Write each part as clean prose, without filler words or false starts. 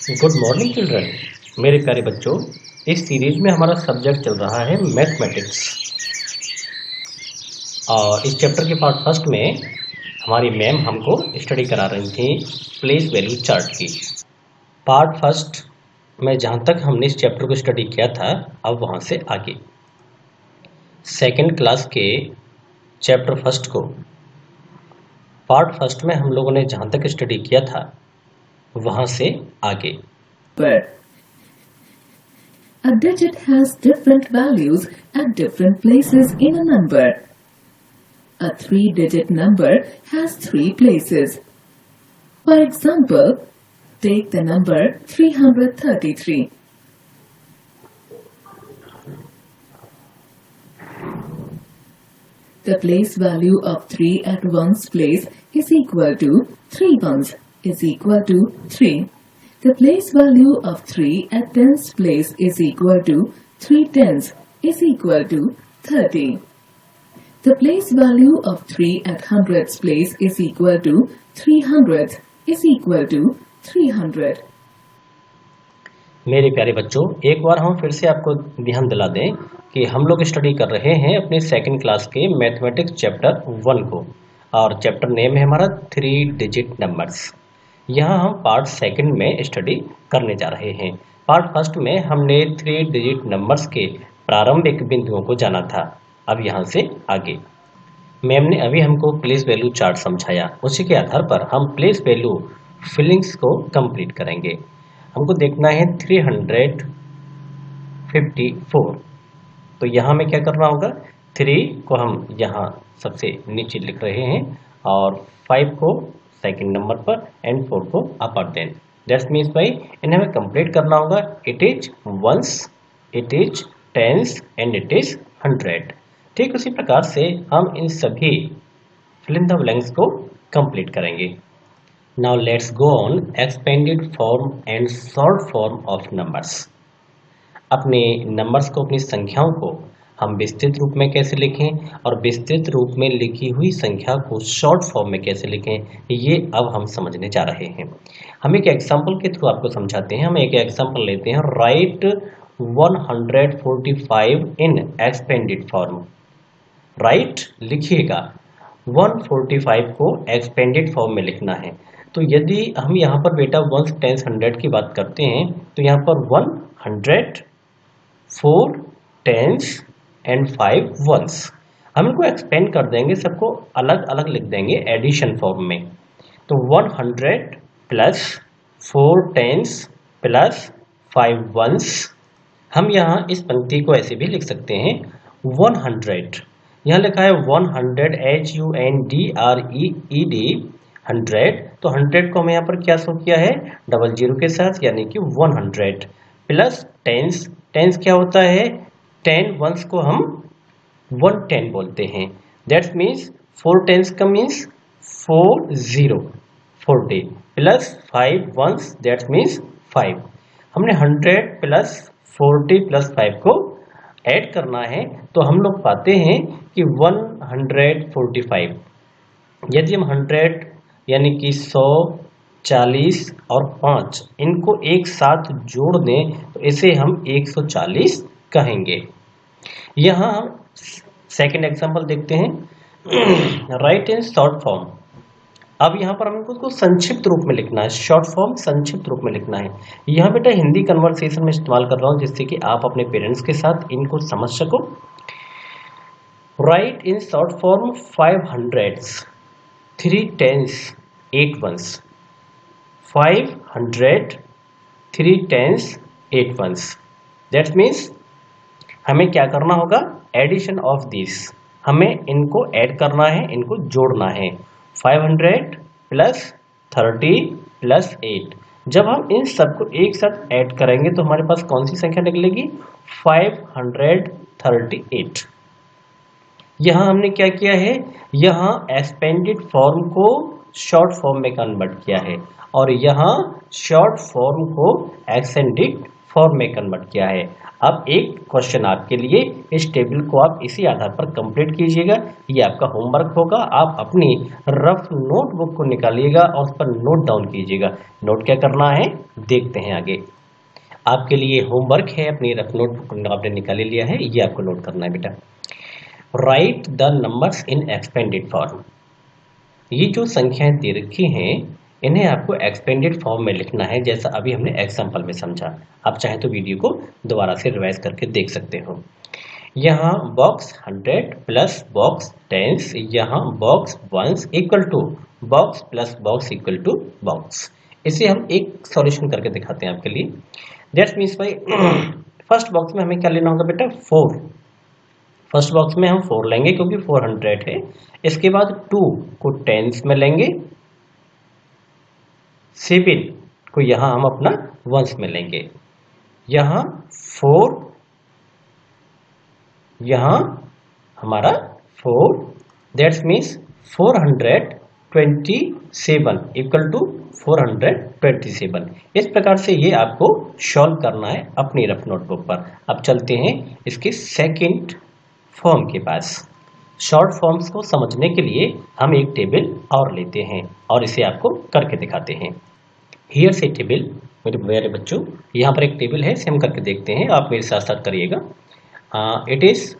Good morning children. मेरे प्यारे बच्चों, इस सीरीज में हमारा सब्जेक्ट चल रहा है मैथमेटिक्स और इस चैप्टर के पार्ट फर्स्ट में हमारी मैम हमको स्टडी करा रही थी प्लेस वैल्यू चार्ट की। पार्ट फर्स्ट में जहाँ तक हमने इस चैप्टर को स्टडी किया था, अब वहाँ से आगे सेकेंड क्लास के चैप्टर फर्स्ट को पार्ट फर्स्ट में हम लोगों ने जहाँ तक स्टडी किया था वहाँ से आगे। A digit has different values at different places in a number. A 3-digit number has 3 places. For example, take the number 333. The place value of 3 at ones place is equal to 3 ones is equal to 3. The place value of 3 at tens place is equal to 3 tens is equal to 30. The place value of 3 at hundreds place is equal to 300 is equal to 300. मेरे प्यारे बच्चों, एक बार हम फिर से आपको ध्यान दिला दें कि हम लोग स्टडी कर रहे हैं अपने सेकंड क्लास के मैथमेटिक्स चैप्टर 1 को और चैप्टर नेम है हमारा 3 डिजिट नंबर्स। यहाँ हम पार्ट सेकंड में स्टडी करने जा रहे हैं। पार्ट फर्स्ट में हमने 3 डिजिट नंबर्स के प्रारंभिक बिंदुओं को जाना था। अब यहाँ से आगे मैम ने अभी हमको प्लेस वैल्यू चार्ट समझाया, उसी के आधार पर हम प्लेस वैल्यू फिलिंग्स को कंप्लीट करेंगे। हमको देखना है 354। तो यहाँ में क्या करना होगा, 3 को हम यहाँ सबसे नीचे लिख रहे हैं और 5 को सेकंड नंबर पर एंड 4 को अपर देन। दैट्स मीन्स भाई इन्हें हमें कंप्लीट करना होगा। It is ones, it is tens and it is 100। ठीक उसी प्रकार से हम इन सभी फिल इन द ब्लैंक्स को कंप्लीट करेंगे। Now let's go on expanded form and short form of numbers. अपने नंबर्स को, अपनी संख्याओं को हम विस्तृत रूप में कैसे लिखें और विस्तृत रूप में लिखी हुई संख्या को शॉर्ट फॉर्म में कैसे लिखें, ये अब हम समझने जा रहे हैं। हम एक एग्जांपल के थ्रू आपको समझाते हैं। हम एक एग्जांपल लेते हैं, राइट 145 इन एक्सपेंडेड फॉर्म। राइट लिखिएगा, 145 को एक्सपेंडेड फॉर्म में लिखना है। तो यदि हम यहाँ पर बेटा वंस टेंस 100 की बात करते हैं तो यहाँ पर 100, 4 टेंस एंड 5 वंस। हम इनको एक्सपेंड कर देंगे, सबको अलग अलग लिख देंगे एडिशन फॉर्म में। तो 100 प्लस 4 टेंस प्लस 5 वंस। हम यहाँ इस पंक्ति को ऐसे भी लिख सकते हैं, 100 यहाँ लिखा है 100 HUNDREED 100। तो 100 को हमें यहाँ पर क्या शो किया है, डबल जीरो के साथ, यानी कि 100 प्लस टेंस। टेंस क्या होता है, 10 वंस को हम 110 बोलते हैं। दैट्स मीन्स 4 टेंस का means 40 plus 5 ones, that's means 5। हमने 100 प्लस 40 प्लस 5 को ऐड करना है तो हम लोग पाते हैं कि 145। यदि हम 100 यानी कि 100, 40 और 5 इनको एक साथ जोड़ दें तो इसे हम 140 कहेंगे। यहाँ सेकंड एग्जांपल देखते हैं, राइट इन शॉर्ट फॉर्म। अब यहाँ पर हमको उसको संक्षिप्त रूप में लिखना है, शॉर्ट फॉर्म संक्षिप्त रूप में लिखना है। यहाँ बेटा हिंदी कन्वर्सेशन में इस्तेमाल कर रहा हूँ जिससे कि आप अपने पेरेंट्स के साथ इनको समझ सको। Right in short form 500, 3 tens 8 ones. 500, 3 tens 8 ones. That means हमें क्या करना होगा, एडिशन ऑफ दिस। हमें इनको ऐड करना है, इनको जोड़ना है। 500 प्लस 30 प्लस 8। जब हम इन सबको एक साथ ऐड करेंगे तो हमारे पास कौन सी संख्या निकलेगी, 538। यहाँ हमने क्या किया है, यहाँ एक्सपेंडेड फॉर्म को शॉर्ट फॉर्म में कन्वर्ट किया है और यहाँ शॉर्ट फॉर्म को एक्सटेंडेड फॉर्म में कन्वर्ट किया है। अब एक क्वेश्चन आपके लिए, इस टेबल को आप इसी आधार पर कंप्लीट कीजिएगा। ये आपका होमवर्क होगा। आप अपनी रफ नोटबुक को निकालिएगा और उस पर नोट डाउन कीजिएगा। नोट क्या करना है देखते हैं आगे। आपके लिए होमवर्क है, अपनी रफ नोटबुक आपने निकाल लिया है, ये आपको नोट करना है बेटा। Right the numbers in expanded form. ये जो संख्याएं दे रखी हैं इन्हें आपको एक्सपेंडेड फॉर्म में लिखना है, जैसा अभी हमने एग्जाम्पल में समझा। आप चाहें तो वीडियो को दोबारा से रिवाइज करके देख सकते हो। यहाँ बॉक्स 100 प्लस बॉक्स 10, यहाँ box 1 equal to box plus box equal to box. इसे हम एक सॉल्यूशन करके दिखाते हैं आपके लिए। दैट्स मीन्स भाई फर्स्ट बॉक्स में हमें क्या लेना होगा बेटा 4। फर्स्ट बॉक्स में हम 4 लेंगे क्योंकि 400 है। इसके बाद 2 को 10s में लेंगे, 7 को यहाँ हम अपना 1s में लेंगे, यहाँ 4, यहाँ हमारा 4, दैट्स मीन्स 427 इक्वल टू 427। इस प्रकार से ये आपको सॉल्व करना है अपनी रफ नोटबुक पर। अब चलते हैं इसके सेकंड फॉर्म के पास। शॉर्ट फॉर्म्स को समझने के लिए हम एक टेबल और लेते हैं और इसे आपको करके दिखाते हैं। हियर से टेबल, मेरे प्यारे बच्चों, यहाँ पर एक टेबल है, इसे हम करके देखते हैं। आप मेरे साथ साथ करिएगा। It is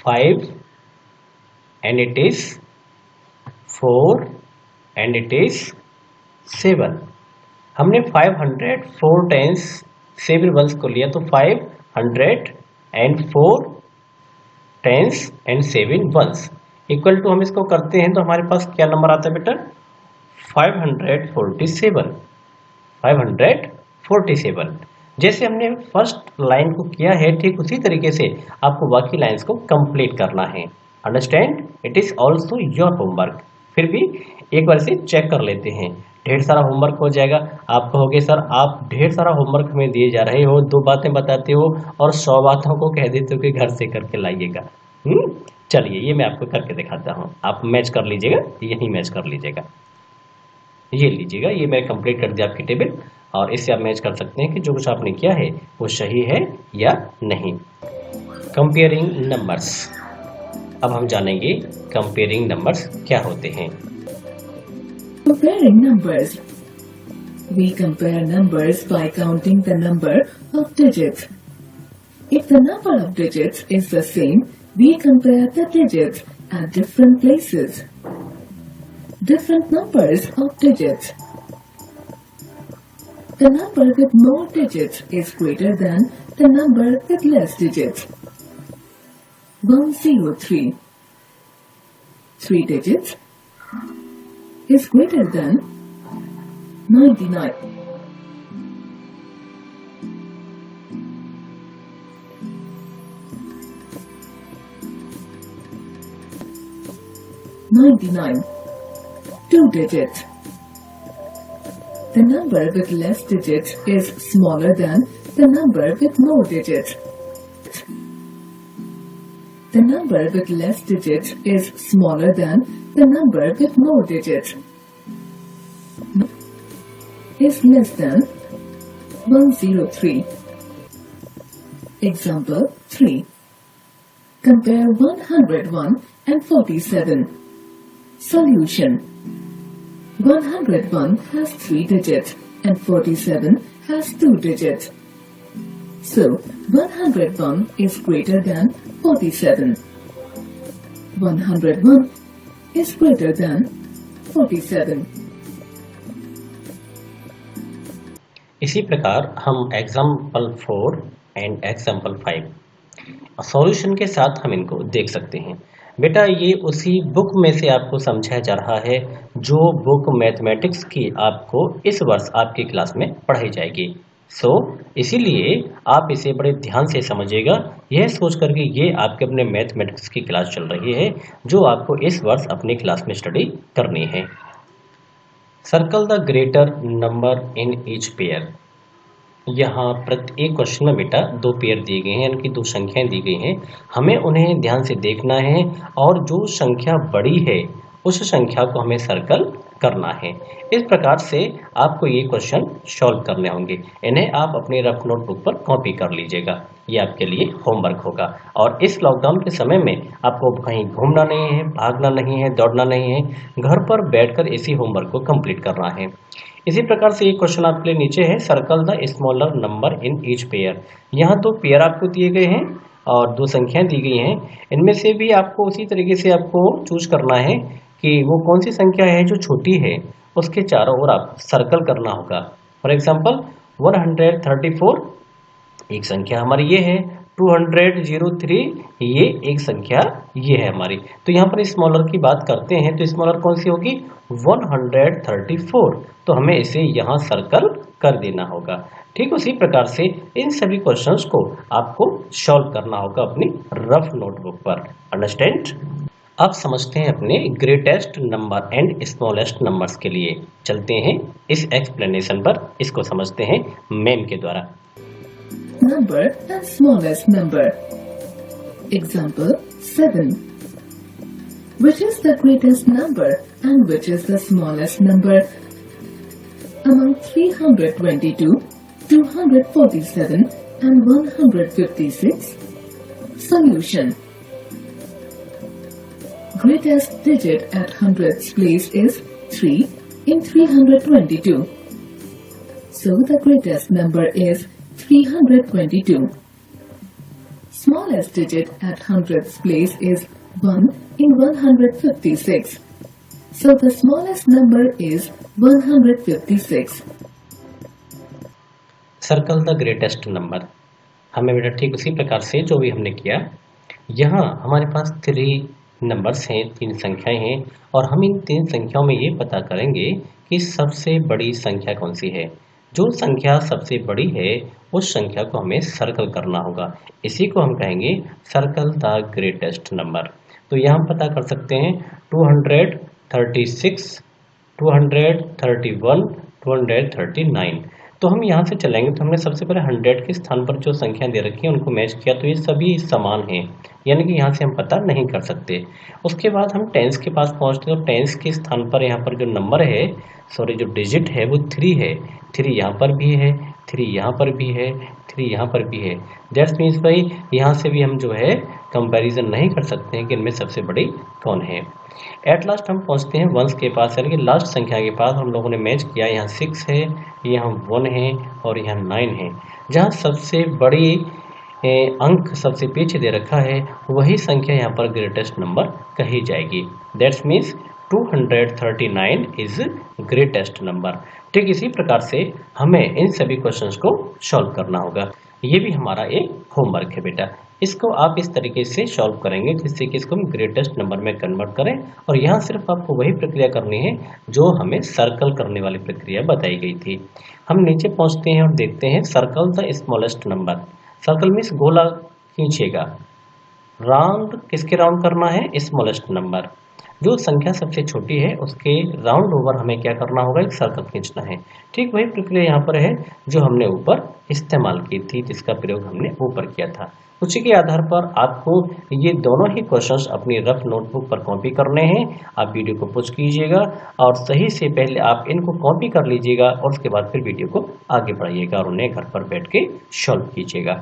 5 and it is 4 and it is 7। हमने 500 4 10s 7 1s को लिया तो 500 and 4 10s and 7 1s equal to हम इसको करते हैं तो हमारे पास क्या नंबर आता है बेटा 547। जैसे हमने फर्स्ट लाइन को किया है ठीक उसी तरीके से आपको बाकी लाइंस को कंप्लीट करना है। Understand, it is also your homework. फिर भी एक बार से चेक कर लेते हैं, ढेर सारा होमवर्क हो जाएगा। आप कहोगे सर आप ढेर सारा होमवर्क हमें दिए जा रहे हो, 2 बातें बताते हो और 100 बातों को कह देते हो कि घर से करके लाइएगा। चलिए ये मैं आपको करके दिखाता हूँ, आप मैच कर लीजिएगा, यही मैच कर लीजिएगा। ये लीजिएगा, ये मैं कंप्लीट कर दिया आपकी टेबल और इससे आप मैच कर सकते हैं कि जो कुछ आपने किया है वो सही है या नहीं। Comparing numbers. अब हम जानेंगे कंपेयरिंग नंबर्स क्या होते हैं। Comparing numbers. We compare numbers by counting the number of digits. If the number of digits is the same, we compare the digits at different places. Different numbers of digits. The number with more digits is greater than the number with less digits. 103. 3 digits is greater than 99. 2 digits. The number with less digits is smaller than the number with more digits. The number with less digits is smaller than the number with more digits. Is less than 103. Example 3. Compare 101 and 47. Solution. 101 has 3 digits and 47 has 2 digits. So, 101 is greater than 47. 101 is greater than 47. इसी प्रकार हम example 4 and example 5 solution के साथ हम इनको देख सकते हैं। बेटा ये उसी बुक में से आपको समझाया जा रहा है जो बुक मैथमेटिक्स की आपको इस वर्ष आपकी क्लास में पढ़ाई जाएगी। सो इसीलिए आप इसे बड़े ध्यान से समझिएगा, यह सोच कर कि ये आपके अपने मैथमेटिक्स की क्लास चल रही है जो आपको इस वर्ष अपनी क्लास में स्टडी करनी है। Circle the greater number in each pair. यहाँ प्रत्येक क्वेश्चन में बेटा 2 पेयर दिए गए हैं, यानी कि 2 संख्याएं दी गई हैं। हमें उन्हें ध्यान से देखना है और जो संख्या बड़ी है उस संख्या को हमें सर्कल करना है। इस प्रकार से आपको ये क्वेश्चन सॉल्व करने होंगे। इन्हें आप अपनी रफ नोटबुक पर कॉपी कर लीजिएगा, ये आपके लिए होमवर्क होगा। और इस लॉकडाउन के समय में आपको कहीं घूमना नहीं है, भागना नहीं है, दौड़ना नहीं है, घर पर बैठकर इसी होमवर्क को कंप्लीट करना है। इसी प्रकार से ये क्वेश्चन आपके लिए नीचे है, circle the smaller number in each pair. यहाँ तो पेयर आपको दिए गए हैं और दो संख्याएं दी गई हैं, इनमें से भी आपको उसी तरीके से आपको चूज करना है कि वो कौन सी संख्या है जो छोटी है, उसके चारों ओर आप सर्कल करना होगा। फॉर एग्जांपल 134 एक संख्या हमारी ये है, 203 ये एक संख्या ये है हमारी। तो यहाँ पर स्मॉलर की बात करते हैं तो स्मॉलर कौन सी होगी, 134। तो हमें इसे यहाँ सर्कल कर देना होगा। ठीक उसी प्रकार से इन सभी क्वेश्चंस को आपको सॉल्व करना होगा अपनी रफ नोटबुक पर। अंडरस्टैंड? अब समझते हैं अपने greatest number and smallest numbers के लिए। चलते हैं इस एक्सप्लेनेशन पर, इसको समझते हैं मैम के द्वारा। Number and smallest number. Example 7. Which is the greatest number and which is the smallest number among 322, 247 and 156? Solution. Greatest digit at hundreds place is 3 in 322. So the greatest number is 322. Smallest digit at hundreds place is 1 in 156. So the smallest number is 156. Circle the greatest number. हमें बेटा ठीक उसी प्रकार से जो भी हमने किया, यहाँ हमारे पास 3 नंबर्स हैं, 3 संख्याएं हैं, और हम इन 3 संख्याओं में ये पता करेंगे कि सबसे बड़ी संख्या कौन सी है। जो संख्या सबसे बड़ी है उस संख्या को हमें सर्कल करना होगा, इसी को हम कहेंगे सर्कल द ग्रेटेस्ट नंबर। तो यहाँ पता कर सकते हैं 236, 231, 239। तो हम यहाँ से चलेंगे तो हमने सबसे पहले 100 के स्थान पर जो संख्या दे रखी है उनको मैच किया, तो ये सभी समान हैं, यानी कि यहाँ से हम पता नहीं कर सकते। उसके बाद हम टेंस के पास पहुँचते हैं, तो टेंस के स्थान पर यहाँ पर जो नंबर है, सॉरी जो डिजिट है वो 3 है। 3 यहाँ पर भी है, 3 यहाँ पर भी है, 3 यहाँ पर भी है। दैट्स मीन्स भाई यहाँ से भी हम जो है कंपैरिजन नहीं कर सकते हैं कि इनमें सबसे बड़ी कौन है। एट लास्ट हम पहुँचते हैं वंस के पास, यानी कि लास्ट संख्या के पास हम लोगों ने मैच किया। यहाँ 6 है, यहाँ 1 है और यहाँ 9 है। जहाँ सबसे बड़ी अंक सबसे पीछे दे रखा है वही संख्या यहाँ पर ग्रेटेस्ट नंबर कही जाएगी। That's means 239 is greatest number. ठीक इसी प्रकार से हमें इन सभी क्वेश्चंस को सॉल्व करना होगा। ये भी हमारा एक होमवर्क है बेटा। इसको आप इस तरीके से सॉल्व करेंगे जिससे कि इसको हम ग्रेटेस्ट नंबर में कन्वर्ट करें, और यहाँ सिर्फ आपको वही प्रक्रिया करनी है जो हमें सर्कल करने वाली प्रक्रिया बताई गई थी। हम नीचे पहुँचते हैं और देखते हैं circle the smallest number. Circle means गोला खींचेगा, राउंड किसके राउंड करना है, स्मॉलेस्ट नंबर। जो संख्या सबसे छोटी है उसके राउंड ओवर हमें क्या करना होगा, एक सर्कल खींचना है। ठीक वही प्रक्रिया यहाँ पर है जो हमने ऊपर इस्तेमाल की थी, जिसका प्रयोग हमने ऊपर किया था। उसी के आधार पर आपको ये दोनों ही क्वेश्चंस अपनी रफ नोटबुक पर कॉपी करने हैं। आप वीडियो को पॉज कीजिएगा और सही से पहले आप इनको कॉपी कर लीजिएगा और उसके बाद फिर वीडियो को आगे बढ़ाइएगा और उन्हें घर पर बैठ के सॉल्व कीजिएगा।